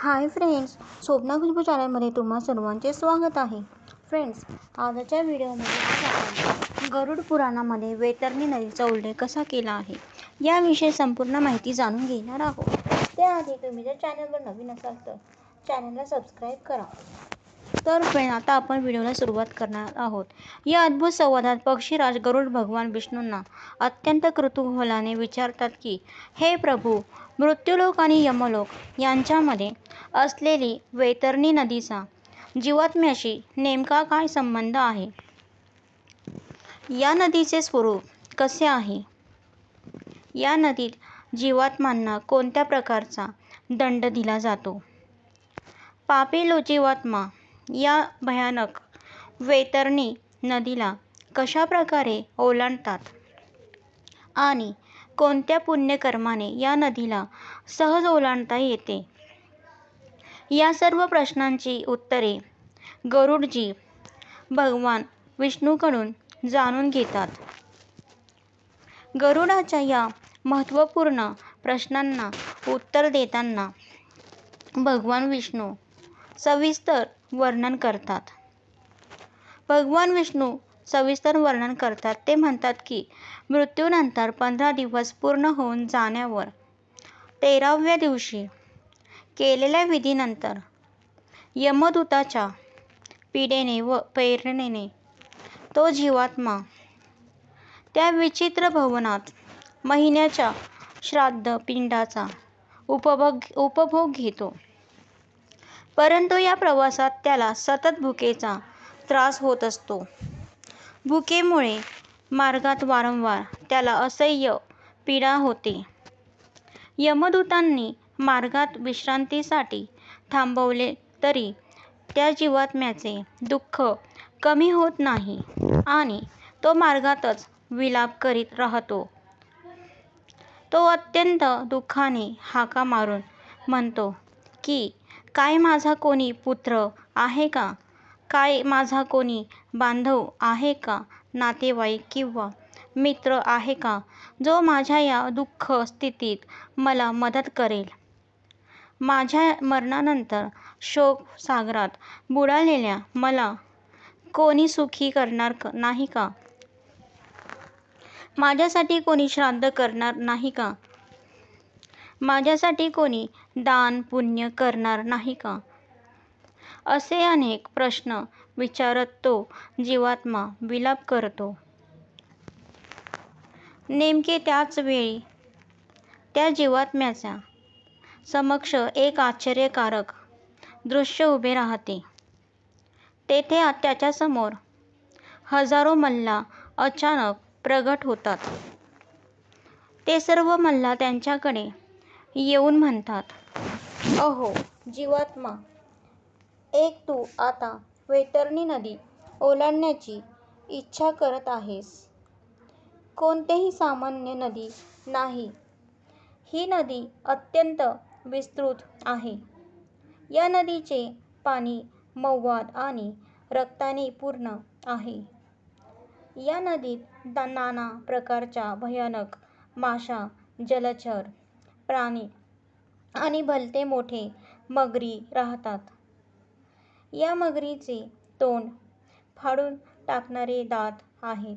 Hi friends, Swapna Khushboo चॅनलमध्ये तुम्हा सर्वांचे स्वागत आहे. फ्रेंड्स, आजच्या व्हिडिओमध्ये आज आपण गरुड पुराणामध्ये वैतरणी नदीचा उल्लेख कसा केला आहे याविषयी संपूर्ण माहिती जाणून घेणार आहोत. त्याआधी तुम्ही जर चॅनलवर नवीन असाल तर चॅनलला सबस्क्राईब करा. तर फ्रेंड, आता आपण व्हिडिओला सुरुवात करणार आहोत. या अद्भुत संवादात पक्षीराज गरुड भगवान विष्णूंना अत्यंत कुतूहलाने विचारतात की, हे प्रभू, मृत्यूलोक आणि यमलोक यांच्यामध्ये असलेली वैतरणी नदीचा जीवात्म्याशी नेमका काय संबंध आहे? या नदीचे स्वरूप कसे आहे? या नदीत जीवात्म्यांना कोणत्या प्रकारचा दंड दिला जातो? पापी जीवात्मा या भयानक वैतरणी नदीला कशा प्रकारे ओलांडतात आणि कोणत्या पुण्यकर्माने या नदीला सहज ओलांडता येते? या सर्व प्रश्नांची उत्तरे गरुडजी भगवान विष्णूकडून जाणून घेतात. गरुडाच्या या महत्त्वपूर्ण प्रश्नांना उत्तर देताना भगवान विष्णू सविस्तर वर्णन करतात. ते म्हणतात की, मृत्यूनंतर 15 दिवस पूर्ण होऊन जाण्यावर 13व्या दिवशी केलेल्या विधीनंतर यमदूताच्या पीडेने व प्रेरणेने तो जीवात्मा त्या विचित्र भवनात महिन्याच्या श्राद्ध पिंडाचा उपभोग घेतो. परंतु या प्रवासात त्याला सतत भुकेचा त्रास होत असतो. भुकेमुळे मार्गात वारंवार त्याला असह्य पीडा होते. यमदूतांनी मार्गात विश्रांतीसाठी थांबवले तरी त्या जीवात्म्याचे दुःख कमी होत नाही आणि तो मार्गातच विलाप करीत राहतो. तो अत्यंत दुःखाने हाका मारून म्हणतो की, काय माझा कोणी पुत्र आहे का? काय माझा कोणी बांधव आहे का? नातेवाईक किंवा मित्र आहे का, जो माझ्या या दुःख स्थितीत मला मदत करेल? माझ्या मरणानंतर शोक सागरात बुडालेल्या मला कोणी सुखी करणार नाही का? माझ्यासाठी कोणी श्राद्ध करणार नाही का? माझ्यासाठी कोणी दान पुण्य करणार नाही का? असे अनेक प्रश्न विचारत तो जीवात्मा विलाप करतो. नेमके त्याच वेळी त्या जीवात्म्याच्या समक्ष एक आश्चर्यकारक दृश्य उभे राहते. तेथे त्याच्यासमोर हजारो मल्ला अचानक प्रगट होतात. ते सर्व मल्ला त्यांच्याकडे येऊन म्हणतात, अहो जीवात्मा, तू आता वैतरणी नदी ओलांडण्याची इच्छा करत आहेस. कोणतीही सामान्य नदी नाही. ही नदी अत्यंत विस्तृत आहे. या नदीचे पाणी मवाद आणि रक्ताने पूर्ण आहे. या नदीत नाना प्रकारच्या भयानक माशा, जलचर प्राणी आणि भलते मोठे मगरी राहतात. या मगरीचे तोंड फाडून टाकणारे दात आहेत.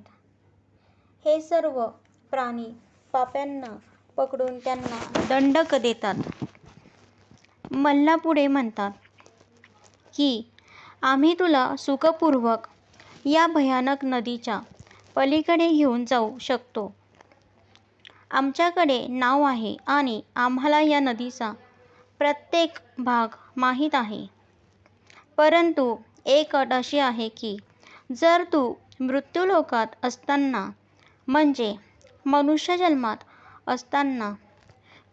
हे सर्व प्राणी पाप्यांना पकडून त्यांना दंडक देतात. मल्ला पुढे म्हणतात की, आम्ही तुला सुखपूर्वक या भयानक नदीच्या पलीकडे घेऊन जाऊ शकतो. आमच्याकडे नाव आहे आणि आम्हाला या नदीचा प्रत्येक भाग माहीत आहे. परंतु एक अट अशी आहे की, जर तू मृत्यूलोकात असताना म्हणजे मनुष्य जन्मात असताना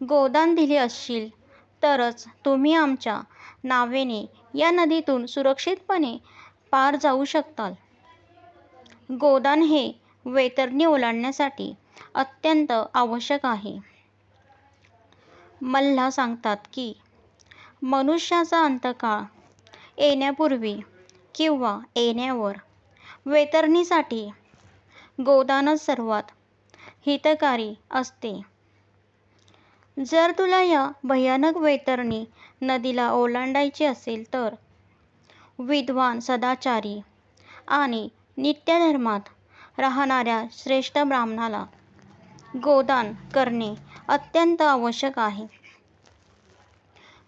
गोदान दिले असशील तरच तुम्ही आमच्या नावेने या नदीतून सुरक्षितपणे पार जाऊ शकताल. गोदान हे वैतरणी ओलांडण्यासाठी अत्यंत आवश्यक आहे. मल्ला सांगतात की, मनुष्याचा अंतकाळ येण्यापूर्वी किंवा येण्यावर वैतरणीसाठी गोदानच सर्वात हितकारी असते. जर तुला या भयानक वैतरणी नदीला ओलांडायचे असेल तर विद्वान, सदाचारी आणि नित्यधर्मात राहणाऱ्या श्रेष्ठ ब्राह्मणाला गोदान करणे अत्यंत आवश्यक आहे.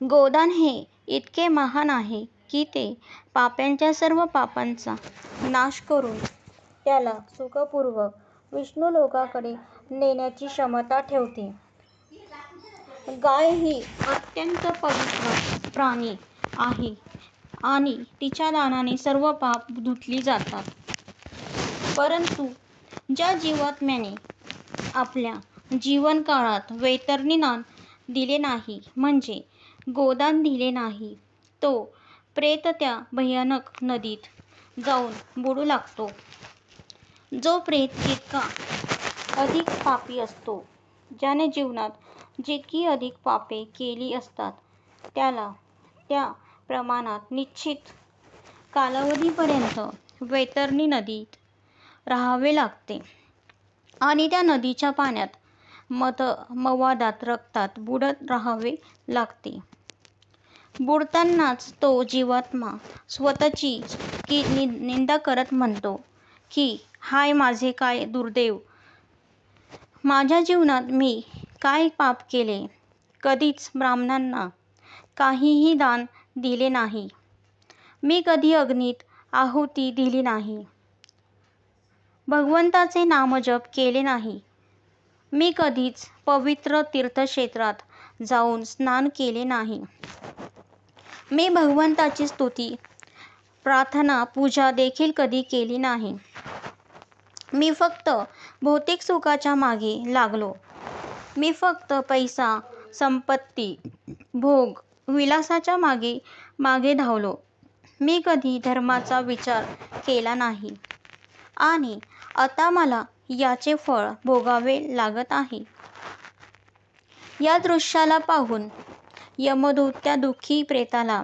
गोदान हे इतके महान आहे की ते पाप्यांच्या सर्व पापांचा नाश करून त्याला सुखपूर्वक विष्णुलोकाकडे नेण्याची क्षमता ठेवते. गाय ही अत्यंत पवित्र प्राणी आहे आणि तिच्या दानाने सर्व पाप धुतली जातात. परंतु ज्या जीवात्म्याने आपल्या जीवनकाळात वैतरणी दान दिले नाही, म्हणजे गोदान दिले नाही, तो प्रेत त्या भयानक नदीत जाऊन बुडू लागतो. जो प्रेत जितका अधिक पापी असतो, ज्याने जीवनात जितकी अधिक पापे केली असतात, त्याला त्या प्रमाणात निश्चित कालावधीपर्यंत वैतरणी नदीत राहावे लागते आणि त्या नदीच्या पाण्यात मवादात रक्तात बुडत राहावे लागते. बुडतानाच तो जीवात्मा स्वतःची निंदा करत म्हणतो की हाय माझे काय दुर्दैव! माझ्या जीवनात मी काय पाप केले! कधीच ब्राह्मणांना काहीही दान दिले नाही. मी कधी अग्नीत आहुती दिली नाही. भगवंताचे नामजप केले नाही. मी कधीच पवित्र तीर्थक्षेत्रात जाऊन स्नान केले नाही. मी भगवंताची स्तुती, प्रार्थना, पूजा देखील कधी केली नाही. मी फक्त भौतिक सुखाच्या मागे लागलो. मी फक्त पैसा, संपत्ती, भोग, विलासाच्या मागे धावलो. मी कधी धर्माचा विचार केला नाही आणि आता मला याचे फळ भोगावे लागत आहे. या दृश्याला पाहून यमदूत त्या दुःखी प्रेताला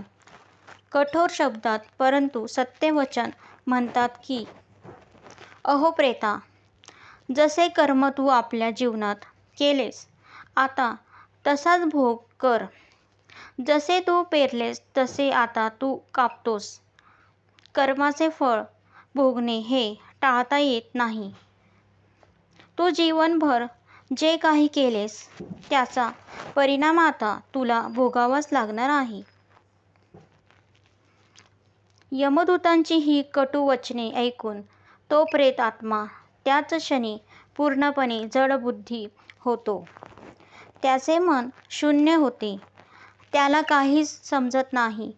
कठोर शब्दात परंतु सत्य वचन म्हणतात की, अहो प्रेता, जसे कर्म तू आपल्या जीवनात केलेस, आता तसाच भोग कर. जसे तू पेरलेस तसे आता तू कापतोस. कर्माचे फळ भोगणे हे टाळता येत नाही. तू जीवनभर जे काही केलेस त्याचा परिणाम आता तुला भोगावाच लागणार आहे. यमदूतांची ही कटू वचने ऐकून तो प्रेत आत्मा त्याच क्षणी पूर्णपणे जडबुद्धी होतो. त्याचे मन शून्य होते. त्याला काहीच समजत नाही.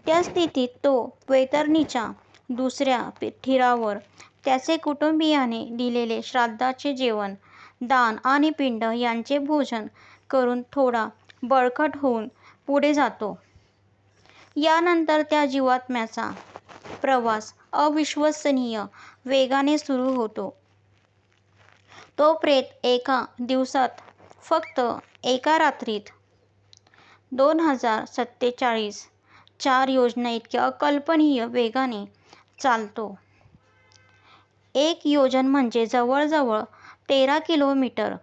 त्या स्थितीत तो वैतरणीच्या दुसऱ्या तीरावर त्याचे कुटुंबीयाने दिलेले श्राद्धाचे जेवण, दान आणि पिंड यांचे भोजन करून थोडा बळकट होऊन पुढे जातो. यानंतर त्या जीवात्म्याचा प्रवास अविश्वसनीय वेगाने सुरू होतो. तो प्रेत एका दिवसात, फक्त एका रात्रीत 2047 4 योजनाइतक्या अकल्पनीय वेगाने चालतो. 1 योजन म्हणजे जवळजवळ 13 किलोमीटर.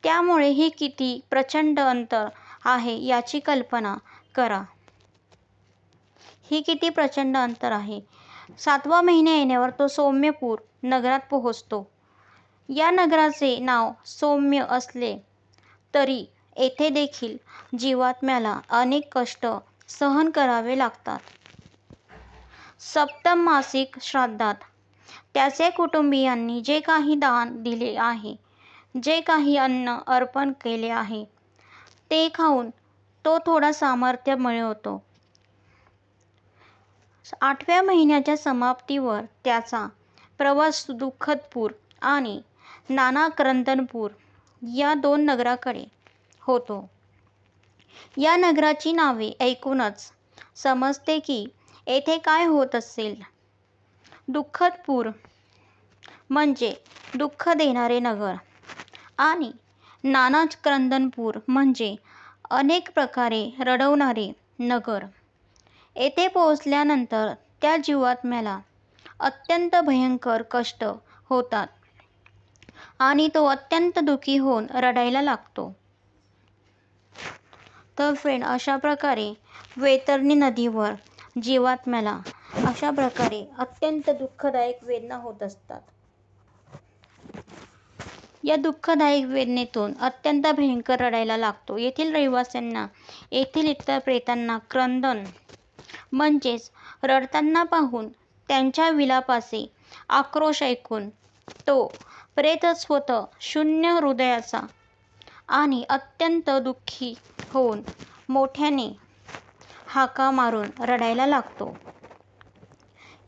त्यामुळे ही किती प्रचंड अंतर आहे याची कल्पना करा. ही किती प्रचंड अंतर आहे. 7वा महिना येण्यावर तो सौम्यपूर नगरात पोहोचतो. या नगराचे नाव सौम्य असले तरी येथे देखील जीवात्म्याला अनेक कष्ट सहन करावे लागतात. सप्तम मासिक श्राद्धात त्याचे कुटुंबीयांनी जे काही दान दिले आहे, जे काही अन्न अर्पण केले आहे, ते खाऊन तो थोडा सामर्थ्य मिळवतो. 8व्या महिन्याच्या समाप्तीवर त्याचा प्रवास दुःखदपूर आणि नानाक्रंदनपूर या 2 नगरांकडे होतो. या नगराची नावे ऐकूनच समजते की येथे काय होत असेल. दुःखदपूर म्हणजे दुःख देणारे नगर आणि नानाक्रंदनपूर म्हणजे अनेक प्रकारे रडवणारे नगर. येथे पोहोचल्यानंतर त्या जीवात्म्याला अत्यंत भयंकर कष्ट होतात आणि तो अत्यंत दुःखी होऊन रडायला लागतो. तर फ्रेंड, अशा प्रकारे वैतरणी नदीवर जीवात्म्याला अशा प्रकारे अत्यंत दुःखदायक वेदना होत असतात. या दुःखदायक वेदनेतून अत्यंत भयंकर रडायला लागतो. येथील रहिवाशांना, येथील इतर प्रेतांना क्रंदन म्हणजेच रडताना पाहून त्यांच्या विलापाचे आक्रोश ऐकून तो प्रेत स्वतः शून्य हृदयाचा आणि अत्यंत दुःखी होऊन मोठ्याने हाका मारून रडायला लागतो.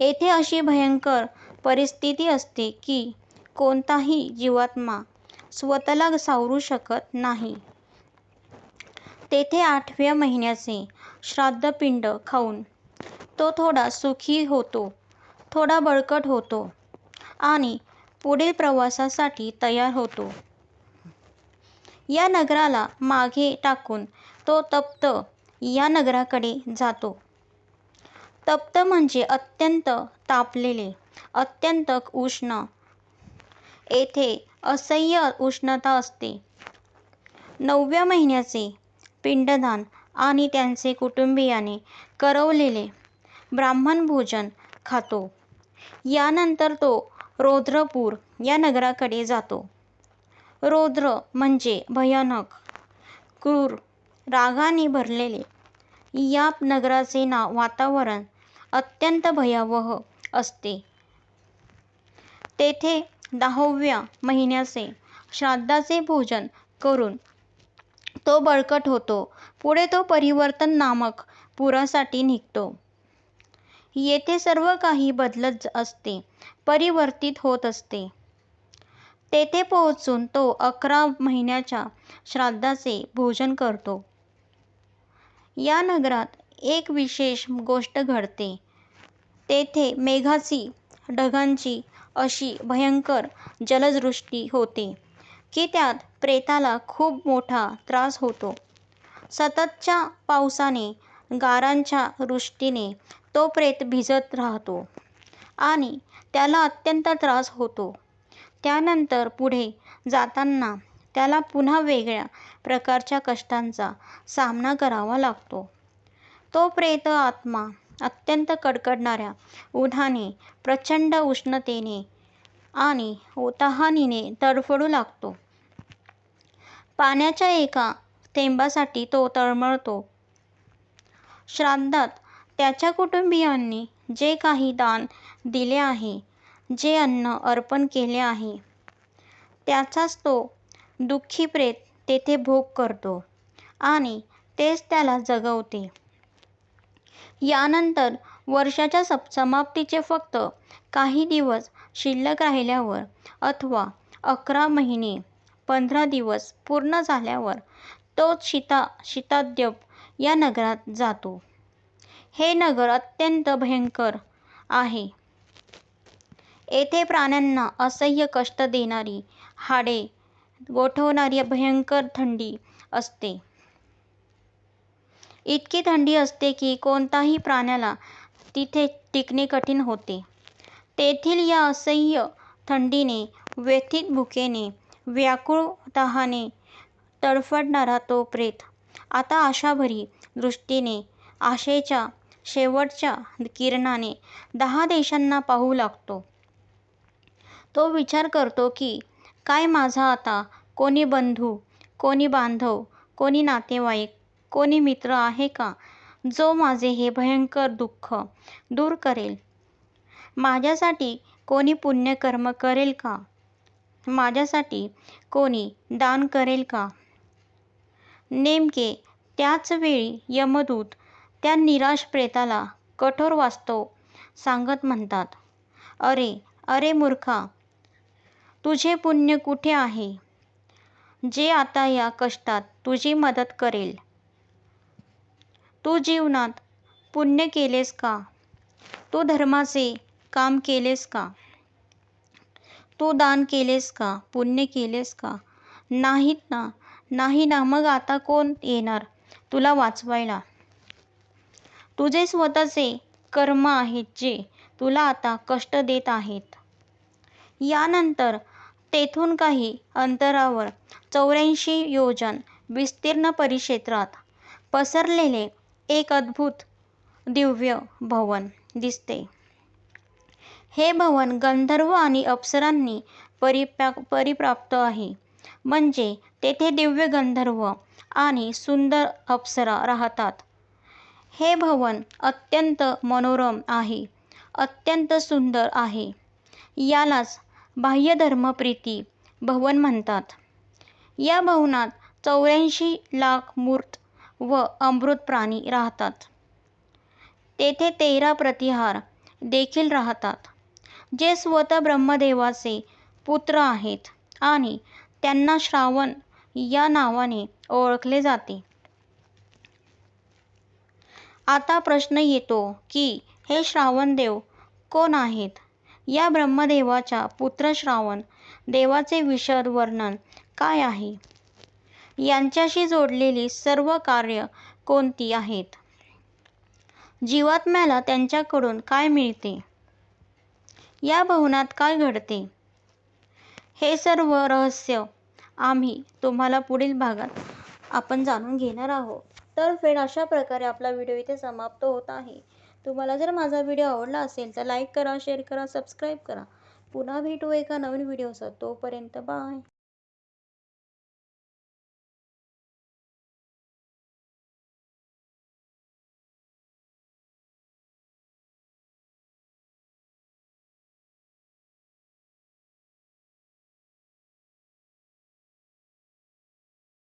येथे अशी भयंकर परिस्थिती असते की कोणताही जीवात्मा स्वतःला सावरू शकत नाही. तेथे 8व्या महिन्याचे श्राद्धपिंड खाऊन तो थोडा सुखी होतो, थोडा बळकट होतो आणि पुढील प्रवासासाठी तयार होतो. या नगराला मागे टाकून तो तप्त या नगराकडे जातो. तप्त म्हणजे अत्यंत तापलेले, अत्यंत उष्ण. येथे असह्य उष्णता असते. 9व्या महिन्याचे पिंडदान आणि त्यांचे कुटुंबियाने करवलेले ब्राह्मण भोजन खातो. यानंतर तो रौद्रपूर या नगराकडे जातो. रौद्र म्हणजे भयानक, क्रूर, रागाने भरलेले. या नगराचे वातावरण अत्यंत भयावह असते. तेथे 10व्या महिन्याचे श्राद्धाचे भोजन करून तो बळकट होतो. पुढे तो परिवर्तन नामक पुरासाठी निघतो. येथे सर्व काही बदलत असते, परिवर्तित होत असते. तेथे पोहोचून तो 11 महिन्याच्या श्राद्धाचे भोजन करतो. या नगरात एक विशेष गोष्ट घडते. तेथे मेघाची, ढगांची अशी भयंकर जलवृष्टी होते की त्यात प्रेताला खूप मोठा त्रास होतो. सततच्या पावसाने, गारांच्या वृष्टीने तो प्रेत भिजत राहतो आणि त्याला अत्यंत त्रास होतो. त्यानंतर पुढे जाताना त्याला पुन्हा वेगळ्या प्रकारच्या कष्टांचा सामना करावा लागतो. तो प्रेत आत्मा अत्यंत कडकडणाऱ्या उन्हाने, प्रचंड उष्णतेने आणि तहानेने तडफडू लागतो. पाण्याच्या एका थेंबासाठी तो तळमळतो. श्राद्धात त्याच्या कुटुंबियांनी जे काही दान दिले आहे, जे अन्न अर्पण केले आहे, त्याचाच तो दुःखी प्रेत तेथे भोग करतो आणि तेच त्याला जगवते. यानंतर वर्षाच्या समाप्तीचे फक्त काही दिवस शिल्लक राहिल्यावर अथवा 11 महिने 15 दिवस पूर्ण झाल्यावर तो शीताद्यप या नगरात जातो. हे नगर अत्यंत भयंकर आहे. येथे प्राण्यांना असह्य कष्ट देणारी, हाडे गोठवणारी भयंकर थंडी असते. इतकी थंडी असते की कोणत्याही प्राण्याला तिथे टिकणे कठीण होते. तेथील या असह्य थंडीने, व्यथित भुकेने, व्याकुळ तहाने तडफडणारा तो प्रेत आता आशाभरी दृष्टीने, आशेच्या शेवटच्या किरणाने 10 देशांना पाहू लागतो. तो विचार करतो की काय माझा आता कोणी बंधू, कोणी बांधव, कोणी नातेवाईक, कोणी मित्र आहे का, जो माझे हे भयंकर दुःख दूर करेल? माझ्यासाठी कोणी पुण्यकर्म करेल का? माझ्यासाठी कोणी दान करेल का? नेमके त्याच वेळी यमदूत त्या निराश प्रेताला कठोर वास्तव सांगत म्हणतात, अरे अरे मूर्खा, तुझे पुण्य कुठे आहे, जे आता या कष्टात तुझी मदत करेल? तू जीवनात पुण्य केलेस का? तू धर्माचे काम केलेस का? तू दान केलेस का? पुण्य केलेस का? नाहीत ना? नाही ना? मग आता कोण येणार तुला वाचवायला? तुझे स्वतःचे कर्म आहेत जे तुला आता कष्ट देत आहेत. यानंतर तेथून काही अंतरावर 84 योजन विस्तीर्ण परिक्षेत्रात पसरलेले एक अद्भुत दिव्य भवन दिसते. हे भवन गंधर्व आणि अप्सरांनी परिप्राप्त आहे. म्हणजे तेथे दिव्य गंधर्व आणि सुंदर अप्सरा राहतात. हे भवन अत्यंत मनोरम आहे, अत्यंत सुंदर आहे. यालाच बाह्यधर्मप्रीती भवन म्हणतात. या भवनात 84 लाख मूर्त व अमृत प्राणी राहतात. तेथे 13 प्रतिहार देखील राहतात, जे स्वतः ब्रह्मदेवाचे पुत्र आहेत आणि त्यांना श्रावण या नावाने ओळखले जाते. आता प्रश्न येतो की हे श्रावणदेव कोण आहेत? या ब्रह्मदेवाच्या पुत्र श्रावण देवाचे विशद वर्णन काय आहे? यांच्याशी जोडलेली सर्व कार्य कोणती आहेत? जीवात्म्याला त्यांच्याकडून काय मिळते? या भवनात काय घडते? हे सर्व रहस्य आम्ही तुम्हाला पुढील भागात आपण जाणून घेणार आहोत. तर फ्रेंड, अशा प्रकारे आपला व्हिडिओ इथे समाप्त होत आहे. तुम्हाला जर माझा व्हिडिओ आवडला असेल तर लाईक करा, शेअर करा, सबस्क्राईब करा. पुन्हा भेटू एका नवीन व्हिडिओसह. तोपर्यंत बाय.